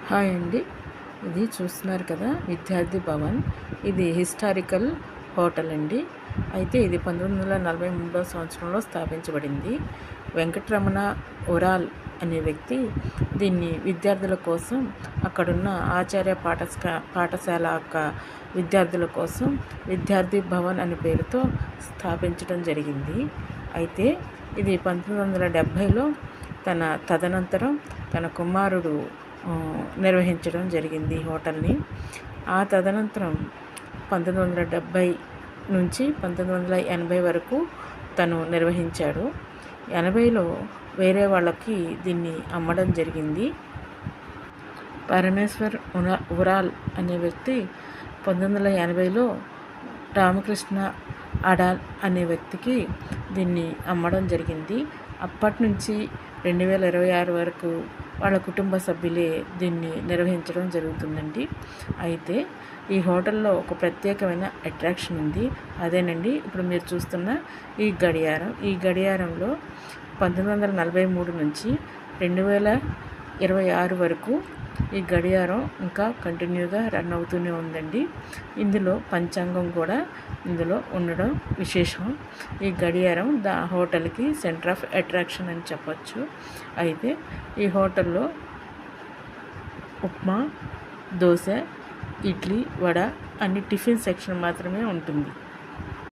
Hi అండి. ఇది చూస్తున్నారు కదా, విద్యార్థి భవన్. ఇది హిస్టారికల్ హోటల్ అండి. అయితే ఇది 1943 సంవత్సరంలో స్థాపించబడింది. వెంకటరమణ ఒరాల్ అనే వ్యక్తి దీన్ని విద్యార్థుల కోసం, అక్కడున్న ఆచార్య పాఠశాల విద్యార్థుల కోసం విద్యార్థి భవన్ అనే పేరుతో స్థాపించడం జరిగింది. అయితే ఇది 1970లో తదనంతరం తన కుమారుడు నిర్వహించడం జరిగింది ఈ హోటల్ని. ఆ తదనంతరం 1970 నుంచి 1980 వరకు తను నిర్వహించాడు. 80లో వేరే వాళ్ళకి దీన్ని అమ్మడం జరిగింది. పరమేశ్వర్ ఉరాల్ అనే వ్యక్తి 1980లో రామకృష్ణ అడాల్ అనే వ్యక్తికి దీన్ని అమ్మడం జరిగింది. అప్పటి నుంచి 2026 వరకు వాళ్ళ కుటుంబ సభ్యులే దీన్ని నిర్వహించడం జరుగుతుందండి. అయితే ఈ హోటల్లో ఒక ప్రత్యేకమైన అట్రాక్షన్ ఉంది. అదేనండి ఇప్పుడు మీరు చూస్తున్న ఈ గడియారం. ఈ గడియారంలో 1943 నుంచి 2026 వరకు ఈ గడియారం ఇంకా కంటిన్యూగా రన్ అవుతూనే ఉందండి. ఇందులో పంచాంగం కూడా ఇందులో ఉండడం విశేషం. ఈ గడియారం హోటల్కి సెంటర్ ఆఫ్ అట్రాక్షన్ అని చెప్పచ్చు. అయితే ఈ హోటల్లో ఉప్మా, దోశ, ఇడ్లీ, వడ అన్ని టిఫిన్ సెక్షన్ మాత్రమే ఉంటుంది.